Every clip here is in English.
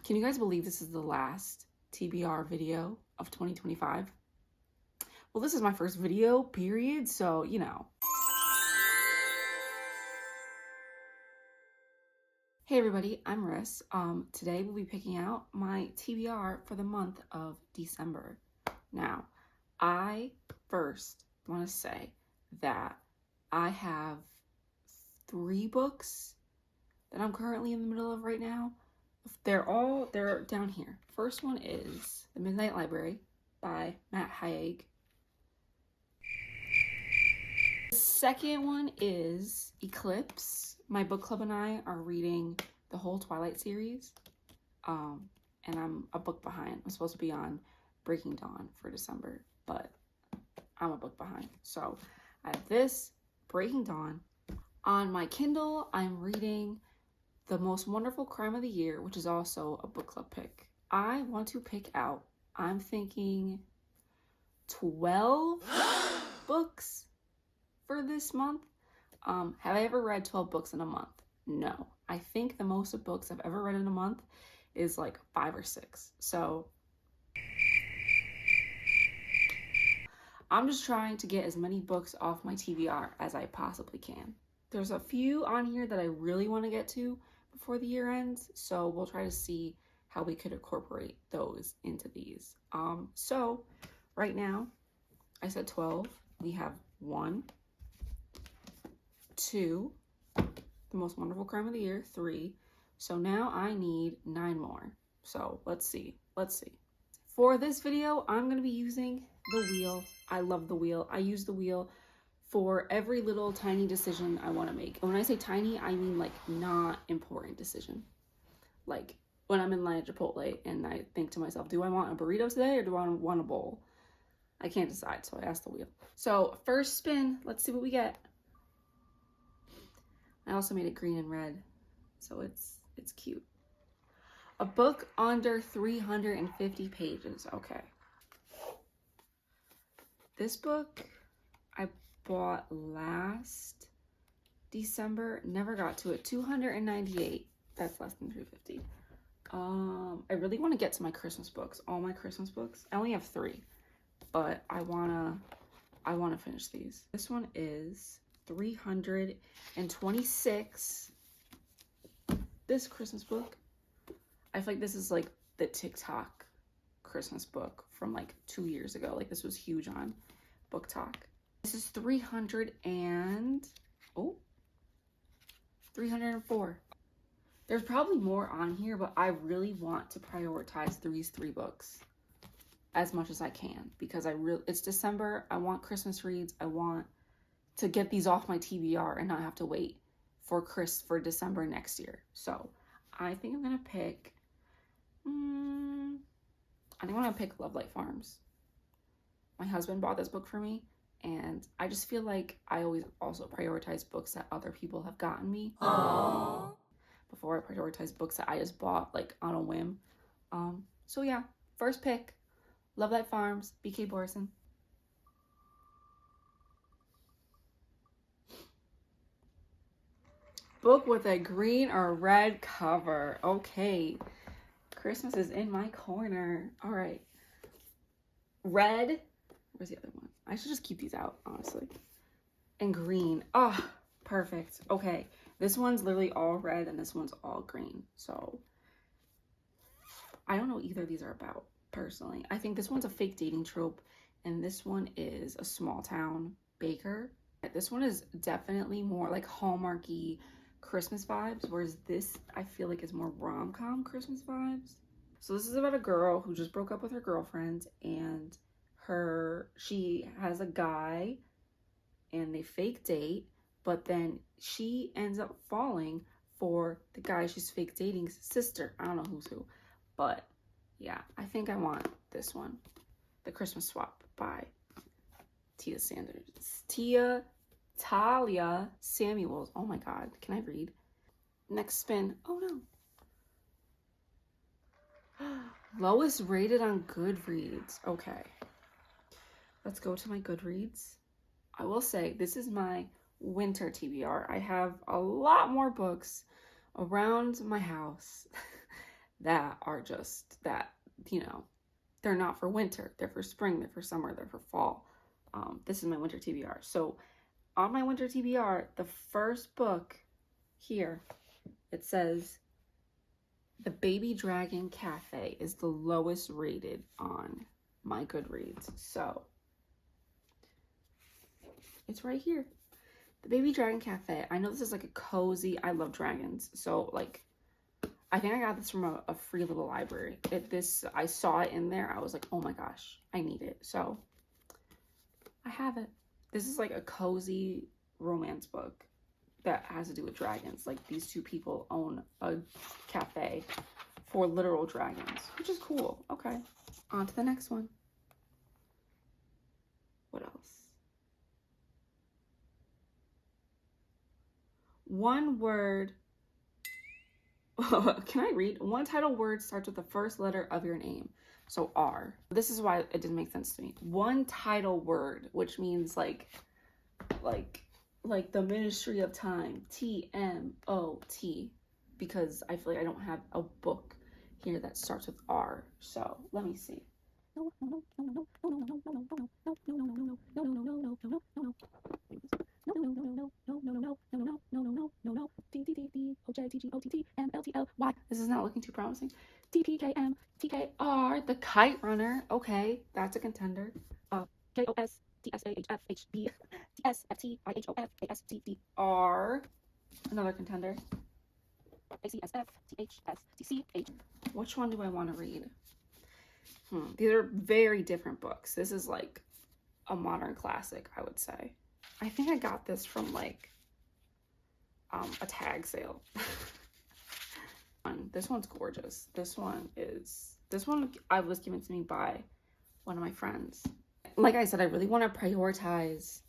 Can you guys believe this is the last TBR video of 2025? Well, this is my first video, period, so, you know. Hey everybody, I'm Riss. Today we'll be picking out my TBR for the month of December. Now, I first want to say that I have 3 books that I'm currently in the middle of right now. They're down here. First one is The Midnight Library by Matt Haig. The second one is Eclipse. My book club and I are reading the whole Twilight series. And I'm a book behind. I'm supposed to be on Breaking Dawn for December, but I'm a book behind. So I have this, Breaking Dawn. On my Kindle, I'm reading The Most Wonderful Crime of the Year, which is also a book club pick. I want to pick out, I'm thinking 12 books for this month. Have I ever read 12 books in a month? No. I think the most of books I've ever read in a month is like 5 or 6. So I'm just trying to get as many books off my TBR as I possibly can. There's a few on here that I really want to get to before the year ends, so we'll try to see how we could incorporate those into these. So right now, I said 12. We have 1, 2, The Most Wonderful Crime of the Year, 3. So now I need 9 more. So let's see. For this video, I'm going to be using the wheel. I love the wheel. I use the wheel for every little tiny decision I want to make. And when I say tiny, I mean like not important decision. Like when I'm in line at Chipotle and I think to myself, do I want a burrito today or do I want a bowl? I can't decide, so I ask the wheel. So first spin, let's see what we get. I also made it green and red, so it's cute. A book under 350 pages. Okay. This book I bought last December, never got to it. 298. That's less than 350. I really want to get to my Christmas books, all my Christmas books. I only have 3, but I wanna finish these. This one is 326. This Christmas book, I feel like this is like the TikTok Christmas book from like 2 years ago. Like this was huge on Book Talk. This is 304. There's probably more on here, but I really want to prioritize these 3 books as much as I can because it's December. I want Christmas reads. I want to get these off my TBR and not have to wait for December next year. So I think I'm gonna pick Love Light Farms. My husband bought this book for me, and I just feel like I always also prioritize books that other people have gotten me. Aww. Before I prioritize books that I just bought like on a whim. So yeah, first pick, Love Light Farms, B.K. Borison. Book with a green or red cover. Okay, Christmas is in my corner. All right, red. Where's the other one? I should just keep these out, honestly. And green. Oh, perfect. Okay, this one's literally all red and this one's all green. So I don't know what either of these are about, personally. I think this one's a fake dating trope and this one is a small town baker. This one is definitely more like Hallmarky Christmas vibes, whereas this I feel like is more rom-com Christmas vibes. So this is about a girl who just broke up with her girlfriend, and she has a guy and they fake date, but then she ends up falling for the guy she's fake dating's sister. I don't know who's who, but yeah, I think I want this one, The Christmas Swap by Talia Samuels. Oh my god, can I read? Next spin. Oh no. Lowest rated on Goodreads. Okay, let's go to my Goodreads. I will say this is my winter TBR. I have a lot more books around my house that are just that, you know, they're not for winter. They're for spring, they're for summer, they're for fall. This is my winter TBR. So on my winter TBR, the first book here, it says The Baby Dragon Cafe is the lowest rated on my Goodreads. So it's right here. The Baby Dragon Cafe. I know this is like a cozy, I love dragons. So like, I think I got this from a free little library. I saw it in there. I was like, oh my gosh, I need it. So I have it. This is like a cozy romance book that has to do with dragons. Like these two people own a cafe for literal dragons, which is cool. Okay, on to the next one. What else? One word. Can I read? One title word starts with the first letter of your name. So R. This is why it didn't make sense to me. One title word, which means like the Ministry of Time, TMOT, because I feel like I don't have a book here that starts with R. So let me see. This is not looking too promising. TPKM, TKR, the Kite Runner. Okay, that's a contender. KOS, TSAHF, HB, TSFT, IHOF, ASTDR. Another contender. ACSF, THS, Which one do I want to read? These are very different books. This is like a modern classic, I would say. I think I got this from like a tag sale. This one's gorgeous. This one I was given to me by one of my friends. Like I said, I really want to prioritize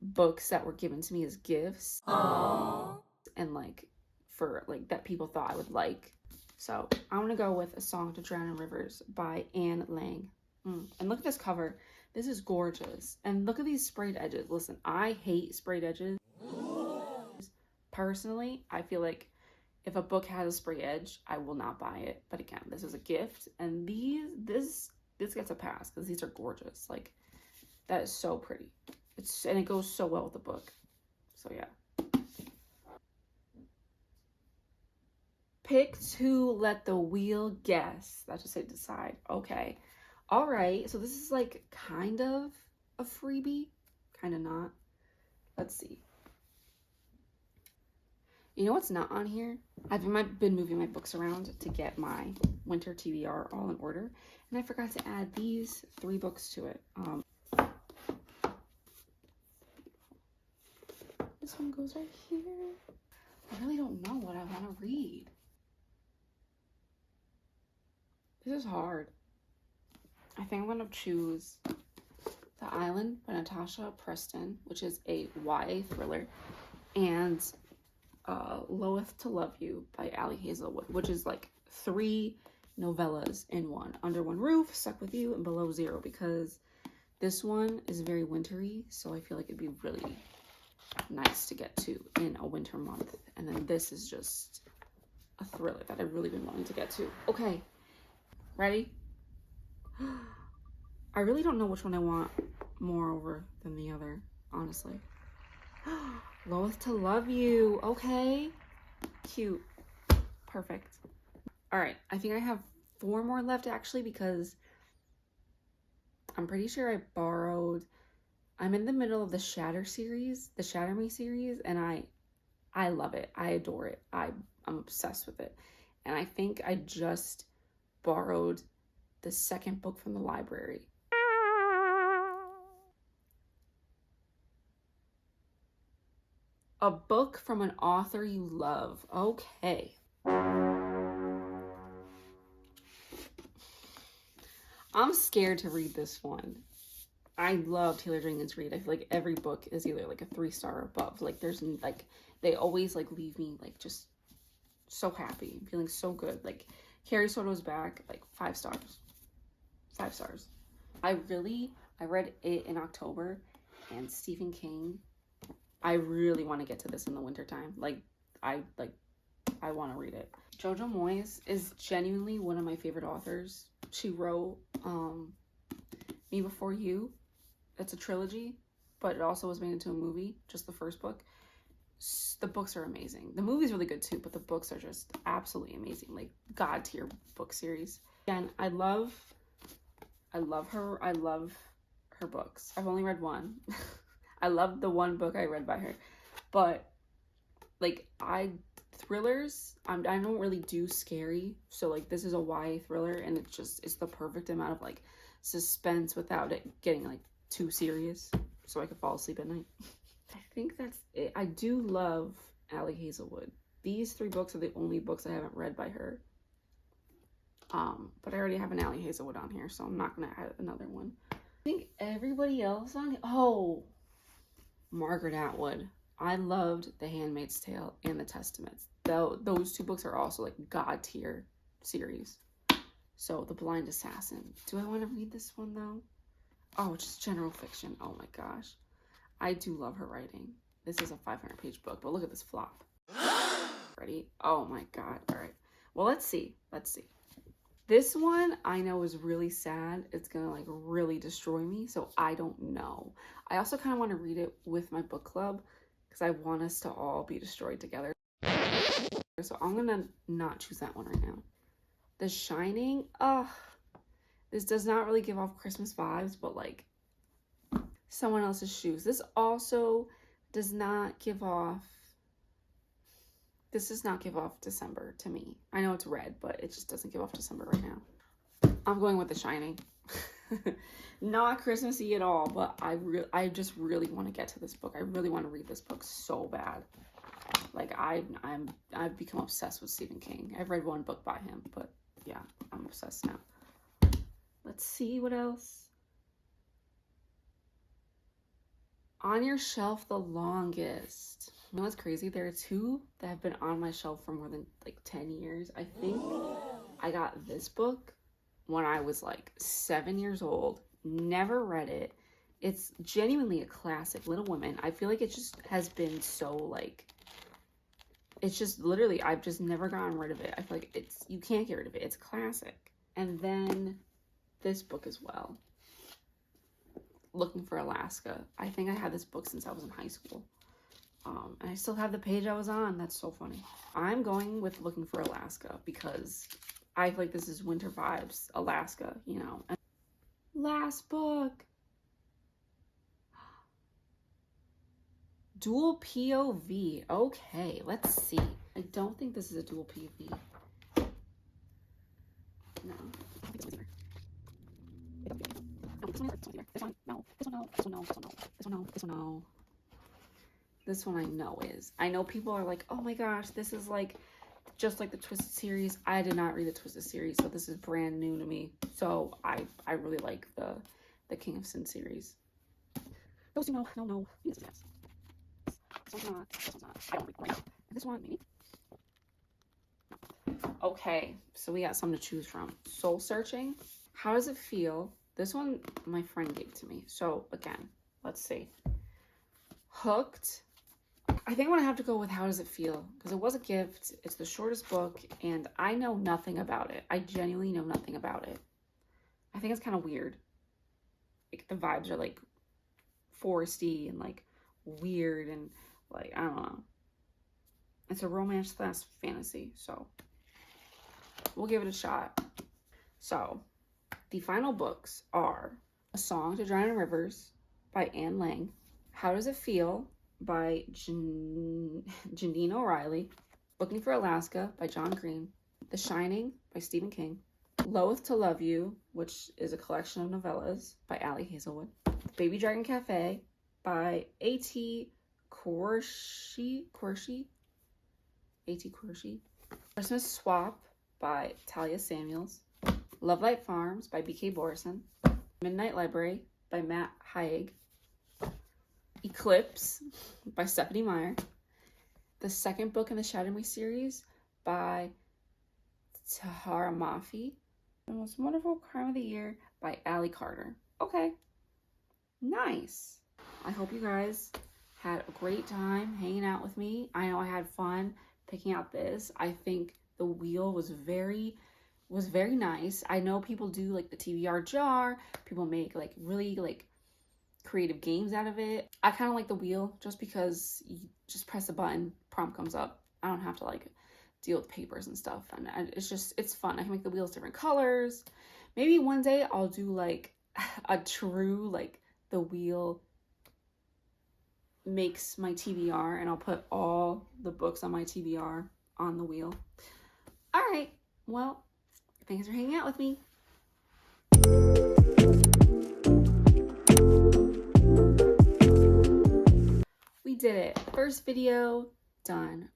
books that were given to me as gifts. Aww. And like for like that people thought I would like. So I'm gonna go with A Song to Drown in Rivers by Anne Lang. And look at this cover. This is gorgeous. And look at these sprayed edges. Listen, I hate sprayed edges. Personally, I feel like if a book has a spray edge, I will not buy it. But again, this is a gift, and this gets a pass because these are gorgeous. Like, that is so pretty. And it goes so well with the book. So yeah. Pick two, let the wheel guess. That just say decide. Okay. All right. So this is like kind of a freebie, kind of not. Let's see. You know what's not on here? I've been moving my books around to get my winter TBR all in order, and I forgot to add these 3 books to it. This one goes right here. I really don't know what I want to read. This is hard. I think I'm going to choose The Island by Natasha Preston, which is a YA thriller, and Loath to Love You by Ali Hazelwood, which is like 3 novellas in one. Under One Roof, Stuck With You, and Below Zero, because this one is very wintry, so I feel like it'd be really nice to get to in a winter month. And then this is just a thriller that I've really been wanting to get to. Okay, ready? I really don't know which one I want more over than the other, honestly. Loath to Love You. Okay. Cute. Perfect. All right. I think I have 4 more left actually, because I'm pretty sure I'm in the middle of the Shatter series, the Shatter Me series, and I love it. I adore it. I'm obsessed with it. And I think I just borrowed the 2nd book from the library. A book from an author you love. Okay. I'm scared to read this one. I love Taylor Jenkins Reid. I feel like every book is either like a 3-star or above. Like there's like, they always like leave me like just so happy, feeling so good. Like Carrie Soto's Back, like 5 stars. 5 stars. I read it in October, and Stephen King, I really want to get to this in the wintertime. Like, I want to read it. Jojo Moyes is genuinely one of my favorite authors. She wrote Me Before You. It's a trilogy, but it also was made into a movie, just the first book. The books are amazing. The movie's really good too, but the books are just absolutely amazing. Like god tier book series. Again, I love her. I love her books. I've only read one. I love the one book I read by her. But like thrillers, I don't really do scary. So like this is a YA thriller, and it's the perfect amount of like suspense without it getting like too serious, so I could fall asleep at night. I think that's it. I do love Allie Hazelwood. These 3 books are the only books I haven't read by her. But I already have an Allie Hazelwood on here, so I'm not gonna add another one. I think everybody else on Margaret Atwood. I loved The Handmaid's Tale and The Testaments. Though those 2 books are also like god tier series. So The Blind Assassin. Do I want to read this one though? Oh, just general fiction. Oh my gosh. I do love her writing. This is a 500-page book, but look at this flop. Ready? Oh my god. All right. Well, let's see. This one I know is really sad. It's gonna like really destroy me, so I don't know. I also kind of want to read it with my book club because I want us to all be destroyed together. So I'm gonna not choose that one right now. The Shining. This does not really give off Christmas vibes, but like someone else's shoes. This also does not give off December to me. I know it's red, but it just doesn't give off December right now. I'm going with The Shining. Not Christmassy at all, but I just really want to get to this book. I really want to read this book so bad. Like I've become obsessed with Stephen King. I've read one book by him, but yeah, I'm obsessed now. Let's see what else. On Your Shelf the Longest. You know what's crazy? There are 2 that have been on my shelf for more than like 10 years. I think I got this book when I was like 7 years old. Never read it. It's genuinely a classic. Little Women. I feel like it just has been so like, it's just literally, I've just never gotten rid of it. I feel like you can't get rid of it. It's classic. And then this book as well. Looking for Alaska. I think I had this book since I was in high school. And I still have the page I was on. That's so funny. I'm going with Looking for Alaska because I feel like this is winter vibes. Alaska, you know. And last book. Dual POV. Okay, let's see. I don't think this is a dual POV. No. I think this one's either. This one, no. This one, no. This one, no. This one, no. This one, no. This one, no. This one I know is. I know people are like, oh my gosh, this is like just like the Twisted series. I did not read the Twisted series, so this is brand new to me. So I really like the King of Sin series. Those 2, no. Yes. This one's not. This one's not. I don't read right now. This one, maybe. No. Okay, so we got something to choose from. Soul Searching. How Does It Feel? This one my friend gave to me. So again, let's see. Hooked. I think I'm gonna have to go with How Does It Feel? Because it was a gift. It's the shortest book, and I know nothing about it. I genuinely know nothing about it. I think it's kind of weird. Like the vibes are like foresty and like weird and like I don't know. It's a romance / fantasy, so we'll give it a shot. So the final books are A Song to Drown in Rivers by Anne Lang, How Does It Feel by Janine O'Reilly, Looking for Alaska by John Green, The Shining by Stephen King, Loath to Love You, which is a collection of novellas by Allie Hazelwood, Baby Dragon Cafe by A.T. Qureshi, Christmas Swap by Talia Samuels, Love Light Farms by B.K. Borison, Midnight Library by Matt Haig, Eclipse by Stephanie Meyer, the second book in the Shadow Me series by Tahara Mafi, The Most Wonderful Crime of the Year by Allie Carter. Okay, nice. I hope you guys had a great time hanging out with me. I know I had fun picking out this. I think the wheel was very nice. I know people do like the TBR jar. People make like really like creative games out of it. I kind of like the wheel just because you just press a button, prompt comes up. I don't have to like deal with papers and stuff. And it's fun. I can make the wheels different colors. Maybe one day I'll do like a true, like the wheel makes my TBR, and I'll put all the books on my TBR on the wheel. All right. Well, thanks for hanging out with me. We did it. First video done.